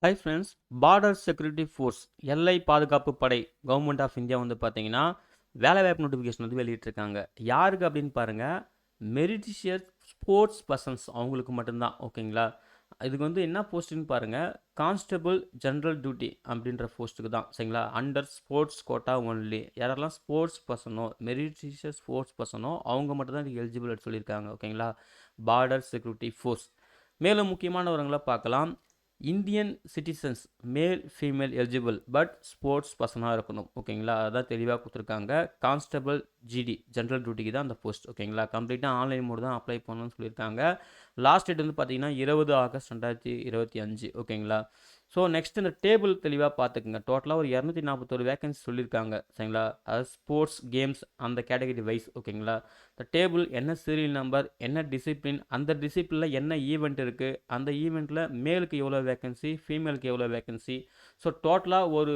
Hi friends. Border security force எல்லை பாதுகாப்பு படை கவர்மெண்ட் ஆஃப் இந்தியா வந்து பார்த்தீங்கன்னா வேலைவாய்ப்பு நோட்டிஃபிகேஷன் வந்து வெளியிட்டிருக்காங்க. யாருக்கு அப்படின்னு பாருங்கள், மெரிட்டிஷியஸ் ஸ்போர்ட்ஸ் பர்சன்ஸ் அவங்களுக்கு மட்டும்தான். ஓகேங்களா? இதுக்கு வந்து என்ன போஸ்ட்டுன்னு பாருங்கள், கான்ஸ்டபிள் ஜென்ரல் டியூட்டி அப்படின்ற போஸ்ட்டுக்கு தான். சரிங்களா? Under sports quota only. யாரெல்லாம் ஸ்போர்ட்ஸ் பர்சனோ மெரிட்டிஷியஸ் ஸ்போர்ட்ஸ் பர்சனோ அவங்க மட்டும்தான் இதுக்கு எலிஜிபிள் சொல்லியிருக்காங்க. ஓகேங்களா? Border security force. மேலும் முக்கியமானவர்களை பார்க்கலாம். Indian citizens male female eligible but sports பர்சனாக இருக்கணும். ஓகேங்களா? அதான் தெளிவாக கொடுத்துருக்காங்க. கான்ஸ்டபிள் ஜிடி ஜென்ரல் டியூட்டிக்கு தான் அந்த போஸ்ட். ஓகேங்களா? கம்ப்ளீட்டாக ஆன்லைன் மோடு தான் அப்ளை பண்ணணும்னு சொல்லியிருக்காங்க. லாஸ்ட் டேட் வந்து பார்த்தீங்கன்னா 20 ஆகஸ்ட் 2025. ஓகேங்களா? ஸோ நெக்ஸ்ட் இந்த டேபிள் தெளிவாக பார்த்துக்குங்க. டோட்டலாக ஒரு 241 வேகன்சி சொல்லியிருக்காங்க. சரிங்களா? அது ஸ்போர்ட்ஸ் கேம்ஸ் அந்த கேட்டகரி வைஸ். ஓகேங்களா? இந்த டேபிள் என்ன சீரியல் நம்பர், என்ன டிசிப்ளின், அந்த டிசிப்ளினில் என்ன ஈவெண்ட் இருக்குது, அந்த ஈவெண்ட்டில் மேலுக்கு எவ்வளோ வேகன்சி, ஃபீமேலுக்கு எவ்வளோ வேகன்சி, ஸோ டோட்டலாக ஒரு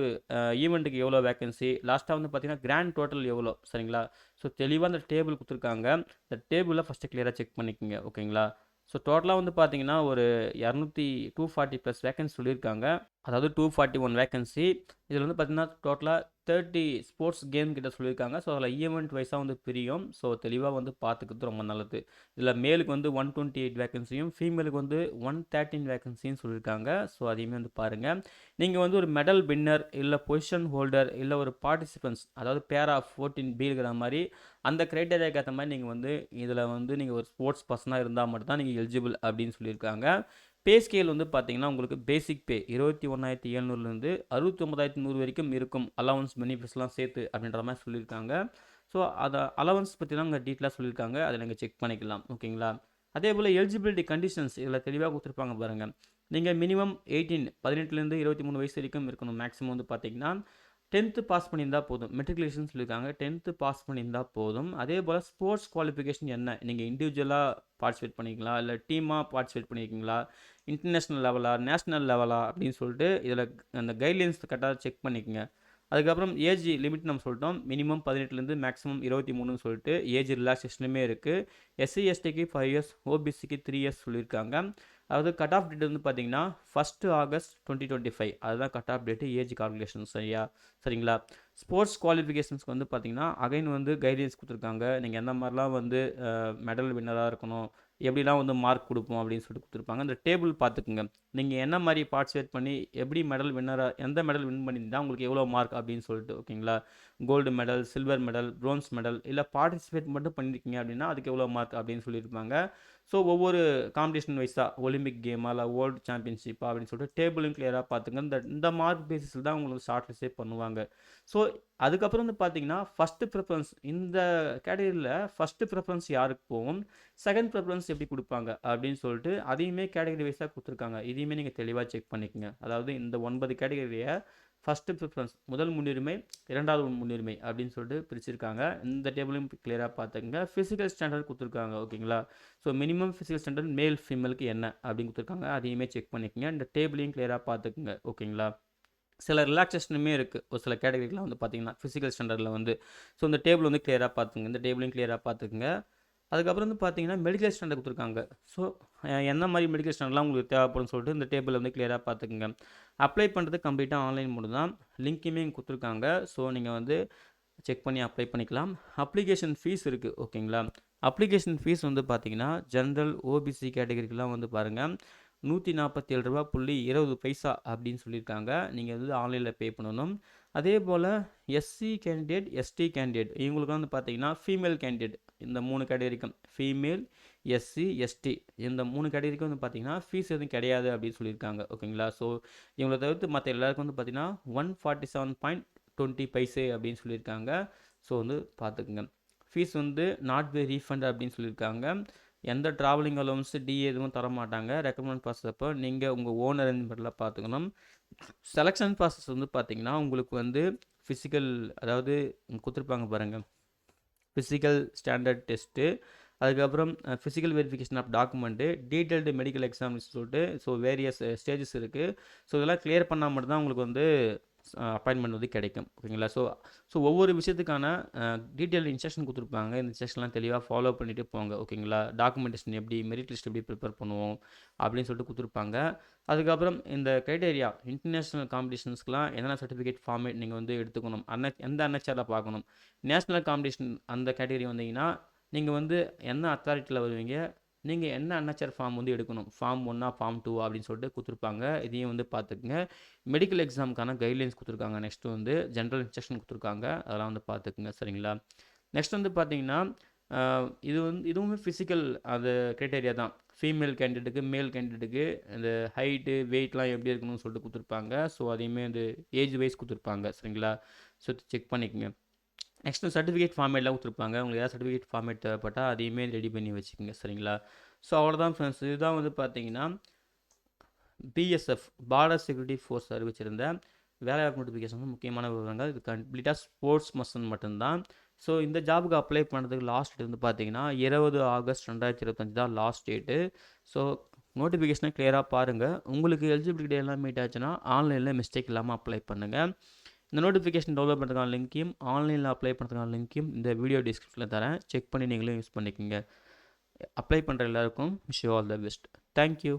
ஈவெண்ட்டுக்கு எவ்வளோ வேகன்சி, லாஸ்ட்டாக வந்து பார்த்தீங்கன்னா கிராண்ட் டோட்டல் எவ்வளோ. சரிங்களா? ஸோ தெளிவாக அந்த டேபிள் கொடுத்துருக்காங்க. இந்த டேபிளில் ஃபஸ்ட்டு கிளியராக செக் பண்ணிக்கோங்க. ஓகேங்களா? ஸோ டோட்டலாக வந்து பார்த்தீங்கன்னா ஒரு 240 ப்ளஸ் வேகன்சி சொல்லியிருக்காங்க. அதாவது 241 வேகன்சி. இதில் வந்து பார்த்தீங்கன்னா டோட்டலாக 30 ஸ்போர்ட்ஸ் கேம் கிட்ட சொல்லியிருக்காங்க. ஸோ அதில் ஈவெண்ட் வைஸாக வந்து பிரியும். ஸோ தெளிவாக வந்து பார்த்துக்கிறது ரொம்ப நல்லது. இதில் மேலுக்கு வந்து 128 வேகன்சியும் ஃபீமேலுக்கு வந்து 113 வேகன்சியும் சொல்லியிருக்காங்க. ஸோ அதையுமே வந்து பாருங்கள். நீங்கள் வந்து ஒரு மெடல் வின்னர் இல்லை பொசிஷன் ஹோல்டர் இல்லை ஒரு பார்ட்டிசிபென்ட்ஸ், அதாவது பேரா 14B இருக்கிற மாதிரி அந்த க்ரைட்டேரியாவுக்கு ஏற்ற மாதிரி நீங்கள் வந்து இதில் வந்து நீங்கள் ஒரு ஸ்போர்ட்ஸ் பர்சனாக இருந்தால் மட்டும்தான் நீங்கள் எலிஜிபிள் அப்படின்னு சொல்லியிருக்காங்க. பே ஸ்கேல் வந்து பார்த்தீங்கன்னா உங்களுக்கு பேசிக் பே 21,700லேருந்து 69,100 வரைக்கும் இருக்கும். அலவன்ஸ் பெனிஃபிட்ஸ்லாம் சேர்த்து அப்படின்ற மாதிரி சொல்லியிருக்காங்க. ஸோ அதை அலவன்ஸ் பற்றி தான் உங்கள் டீட்டெயிலாக சொல்லியிருக்காங்க. அதை நீங்கள் செக் பண்ணிக்கலாம். ஓகேங்களா? அதே போல் எலிஜிபிலிட்டி கண்டிஷன்ஸ் இதில் தெளிவாக கொடுத்துருப்பாங்க பாருங்கள். நீங்கள் மினிமம் 18லேருந்து 23 வயசு வரைக்கும் இருக்கணும். மேக்ஸிமம் வந்து பார்த்தீங்கன்னா 10th பாஸ் பண்ணியிருந்தால் போதும். மெட்ரிகுலேஷன் சொல்லியிருக்காங்க. 10th பாஸ் பண்ணியிருந்தால் போதும். அதே போல் ஸ்போர்ட்ஸ் குவாலிஃபிகேஷன் என்ன, நீங்கள் இண்டிவிஜுவலாக பார்ட்டிசிபேட் பண்ணிக்கலாம், இல்லை டீமாக பார்ட்டிசிபேட் பண்ணியிருக்கீங்களா, இன்டர்நேஷ்னல் லெவலா, நேஷ்னல் லெவலா அப்படின்னு சொல்லிட்டு இதில் அந்த கைட்லைன்ஸ் கரெக்டாக செக் பண்ணிக்கோங்க. அதுக்கப்புறம் ஏஜ் லிமிட் நம்ம சொல்லிட்டோம். மினிமம் 18லேருந்து மேக்ஸிமம் 23 சொல்லிட்டு ஏஜ் ரிலாக்ஸேஷனுமே இருக்குது. எஸ்சி எஸ்டிக்கு 5 இயர்ஸ், ஓபிசிக்கு 3 இயர்ஸ் சொல்லியிருக்காங்க. அதாவது கட் ஆஃப் டேட் வந்து பார்த்தீங்கன்னா 1 ஆகஸ்ட் 2025. அதுதான் cut off date age calculation. சரிங்களா? ஸ்போர்ட்ஸ் குவாலிஃபிகேஷன்ஸ்க்கு வந்து பார்த்தீங்கன்னா அகைன் வந்து கைட்லைன்ஸ் கொடுத்துருக்காங்க. நீங்கள் எந்த மாதிரிலாம் வந்து மெடல் வின்னராக இருக்கணும், எப்படிலாம் வந்து மார்க் கொடுப்போம் அப்படின்னு சொல்லிட்டு கொடுத்துருப்பாங்க. இந்த டேபிள் பார்த்துக்குங்க. நீங்கள் என்ன மாதிரி பார்ட்டிசிபேட் பண்ணி எப்படி மெடல் வின்னராக, எந்த மெடல் வின் பண்ணியிருந்தால் உங்களுக்கு எவ்வளோ மார்க் அப்படின்னு சொல்லிட்டு. ஓகேங்களா? Gold medal, silver medal, bronze medal, இல்லை பார்ட்டிசிபேட் மட்டும் பண்ணியிருக்கீங்க அப்படின்னா அதுக்கு எவ்வளோ மார்க் அப்படின்னு சொல்லியிருப்பாங்க. ஸோ ஒவ்வொரு காம்படிஷன் வைஸாக ஒலிம்பிக் கேமா இல்லை வேர்ல்டு சாம்பியன்ஷிப்பா அப்படின்னு சொல்லிட்டு டேபிளும் கிளியராக பார்த்துங்க. இந்த மார்க் பேசிஸில் தான் உங்களுக்கு ஷார்ட் லிஸ்டே பண்ணுவாங்க. ஸோ அதுக்கப்புறம் வந்து பார்த்தீங்கன்னா ஃபஸ்ட்டு ப்ரிஃபரன்ஸ் இந்த கேட்டகரியில் ஃபஸ்ட்டு ப்ரிஃபரன்ஸ் யாருக்கு போகும், செகண்ட் ப்ரிஃபரன்ஸ் எப்படி கொடுப்பாங்க அப்படின்னு சொல்லிட்டு அதையுமே கேட்டகரி வைஸாக கொடுத்துருக்காங்க. இதையுமே நீங்கள் தெளிவாக செக் பண்ணிக்கோங்க. அதாவது இந்த 9 கேட்டகரியை ஃபஸ்ட்டு ப்ரிஃபரன்ஸ் முதல் முன்னுரிமை, இரண்டாவது முன்னுரிமை அப்படின்னு சொல்லிட்டு பிரிச்சிருக்காங்க. இந்த டேபிளையும் கிளியராக பார்த்துக்கங்க. ஃபிசிக்கல் ஸ்டாண்டர்ட் கொடுத்துருக்காங்க. ஓகேங்களா? ஸோ மினிமம் ஃபிசிக்கல் ஸ்டாண்டர்ட் மேல் ஃபீமேலுக்கு என்ன அப்படின்னு கொடுத்துருக்காங்க. அதையுமே செக் பண்ணிக்கோங்க. இந்த டேபிளையும் கிளியராக பார்த்துக்குங்க. ஓகேங்களா? சில ரிலாக்ஸேஷனுமே இருக்குது ஒரு சில கேட்டகரிக்கெலாம் வந்து பார்த்தீங்கன்னா ஃபிசிக்கல் ஸ்டாண்டர்டில் வந்து. ஸோ இந்த டேபிள் வந்து கிளியராக பார்த்துங்க. இந்த டேபிளையும் கிளியராக பார்த்துக்குங்க. அதுக்கப்புறம் வந்து பார்த்தீங்கன்னா மெடிக்கல் ஸ்டாண்டர்ட் கொடுத்துருக்காங்க. ஸோ என்ன மாதிரி மெடிக்கல் ஸ்டாண்டர்ட்லாம் உங்களுக்கு தேவைப்படும் சொல்லிட்டு இந்த டேபிளில் வந்து கிளியராக பார்த்துக்குங்க. அப்ளை பண்ணுறது கம்ப்ளீட்டாக ஆன்லைன் மோடு தான். லிங்க்குமே இங்கே கொடுத்துருக்காங்க. ஸோ நீங்கள் வந்து செக் பண்ணி அப்ளை பண்ணிக்கலாம். அப்ளிகேஷன் ஃபீஸ் இருக்குது. ஓகேங்களா? அப்ளிகேஷன் ஃபீஸ் வந்து பார்த்தீங்கன்னா ஜென்ரல் ஓபிசி கேட்டகரிக்கெலாம் வந்து பாருங்கள் ₹147.20 அப்படின்னு சொல்லியிருக்காங்க. நீங்கள் வந்து ஆன்லைனில் பே பண்ணணும். அதே போல் எஸ்சி கேண்டிடேட், எஸ்டி கேண்டிடேட் இவங்களுக்கு வந்து பார்த்தீங்கன்னா ஃபீமேல் கேண்டிடேட் இந்த 3 கேட்டகரிக்கும் ஃபீமேல், எஸ்சி, எஸ்டி இந்த 3 கேட்டகரிக்கும் வந்து பார்த்தீங்கன்னா ஃபீஸ் எதுவும் கிடையாது அப்படின்னு சொல்லியிருக்காங்க. ஓகேங்களா? ஸோ இவங்களை தவிர்த்து மற்ற எல்லாருக்கும் வந்து பார்த்தீங்கன்னா 147.20 அப்படின்னு சொல்லியிருக்காங்க. ஸோ வந்து பார்த்துக்குங்க. ஃபீஸ் வந்து நாட் பை ரீஃபண்ட் அப்படின்னு சொல்லியிருக்காங்க. எந்த ட்ராவலிங் அலோவன்ஸ் டிஏ எதுவும் தர மாட்டாங்க. ரெக்கமெண்ட் ப்ராசஸ் அப்போ நீங்கள் உங்கள் ஓன் அரேஞ்ச்மெண்ட்டில் பார்த்துக்கணும். செலெக்ஷன் ப்ராசஸ் வந்து பார்த்தீங்கன்னா உங்களுக்கு வந்து ஃபிசிக்கல், அதாவது கொடுத்துருப்பாங்க பாருங்கள், ஃபிசிக்கல் ஸ்டாண்டர்ட் டெஸ்ட்டு, அதுக்கப்புறம் physical verification of document, detailed medical எக்ஸாம்னு சொல்லிட்டு ஸோ வேரியஸ் ஸ்டேஜஸ் இருக்குது. ஸோ இதெல்லாம் கிளியர் பண்ணால் மட்டும்தான் உங்களுக்கு வந்து அப்பாயின்மெண்ட் வந்து கிடைக்கும். ஓகேங்களா? ஸோ ஒவ்வொரு விஷயத்துக்கான டீட்டெயில் இன்ஸ்ட்ரக்ஷன் கொடுத்துருப்பாங்க. இந்த இன்ஸ்ட்ரக்ஷன்லாம் தெளிவாக ஃபாலோ பண்ணிட்டு போங்க. ஓகேங்களா? டாக்குமெண்டேஷன் எப்படி, மெரிட் லிஸ்ட் எப்படி ப்ரிப்பேர் பண்ணுவோம் அப்படின்னு சொல்லிட்டு கொடுத்துருப்பாங்க. அதுக்கப்புறம் இந்த கிரைட்டேரியா இன்டர்நேஷ்னல் காம்படிஷன்ஸ்க்குலாம் என்னென்ன சர்டிஃபிகேட் ஃபார்மேட் நீங்கள் வந்து எடுத்துக்கணும், எந்த அன்எச்ஆரில் பார்க்கணும். நேஷ்னல் காம்படிஷன் அந்த கேட்டகரி வந்தீங்கன்னா நீங்கள் வந்து என்ன அத்தாரிட்டியில் வருவீங்க, நீங்கள் என்ன அன்எச்ஆர் ஃபார்ம் வந்து எடுக்கணும், ஃபார்ம் 1 ஃபார்ம் 2 அப்படின்னு சொல்லிட்டு கொடுத்துருப்பாங்க. இதையும் வந்து பார்த்துக்குங்க. மெடிக்கல் எக்ஸாமுக்கான கைட்லைன்ஸ் கொடுத்துருக்காங்க. நெக்ஸ்ட்டு வந்து ஜென்ரல் இன்ஸ்ட்ரக்ஷன் கொடுத்துருக்காங்க. அதெல்லாம் வந்து பார்த்துக்குங்க. சரிங்களா? நெக்ஸ்ட் வந்து பார்த்தீங்கன்னா இதுவுமே ஃபிசிக்கல் அது க்ரைட்டேரியா தான். ஃபீமேல் கேண்டிடேட்டுக்கு மேல் கேண்டிடேட்டுக்கு இந்த ஹைட்டு வெயிட்லாம் எப்படி இருக்கணும்னு சொல்லிட்டு கொடுத்துருப்பாங்க. ஸோ அதையுமே வந்து ஏஜ் வைஸ் கொடுத்துருப்பாங்க. சரிங்களா? ஸோ செக் பண்ணிக்கோங்க. நெக்ஸ்ட்டு சர்டிஃபிகேட் ஃபார்மேட்லாம் கொடுத்துருப்பாங்க. உங்களுக்கு ஏதாவது சர்டிஃபிகேட் ஃபார்மேட் தேவைப்பட்டால் அதையுமே ரெடி பண்ணி வச்சுக்கோங்க. சரிங்களா? ஸோ அவ்வளோதான் ஃப்ரெண்ட்ஸ். இதுதான் வந்து பார்த்தீங்கன்னா பிஎஸ்எஃப் பார்டர் செக்யூரிட்டி ஃபோர்ஸ் அறிவிச்சிருந்த வேலைவாய்ப்பு நோட்டிஃபிகேஷன் முக்கியமான விவரங்கள். இது கம்ப்ளீட்டாக ஸ்போர்ட்ஸ் பர்சன் மட்டும்தான். ஸோ இந்த ஜாபுக்கு அப்ளை பண்ணுறதுக்கு லாஸ்ட் டேட் வந்து பார்த்தீங்கன்னா 20 ஆகஸ்ட் 2025 தான் லாஸ்ட் டேட்டு. ஸோ நோட்டிஃபிகேஷனை கிளியராக பாருங்கள். உங்களுக்கு எலிஜிபிலிட்டி எல்லாம் மீட் ஆச்சுன்னா ஆன்லைனில் மிஸ்டேக் இல்லாமல் அப்ளை பண்ணுங்கள். இந்த நோட்டிஃபிகேஷன் டவுன்லோட் பண்ணுறதுக்கான லிங்க்கையும் ஆன்லைனில் அப்ளை பண்ணுறதுக்கான லிங்க்கையும் இந்த வீடியோ டிஸ்கிரிப்ஷனில் தரேன். செக் பண்ணி நீங்களும் யூஸ் பண்ணிக்கோங்க. அப்ளை பண்ணுற எல்லாருக்கும் wish you all the best. Thank you.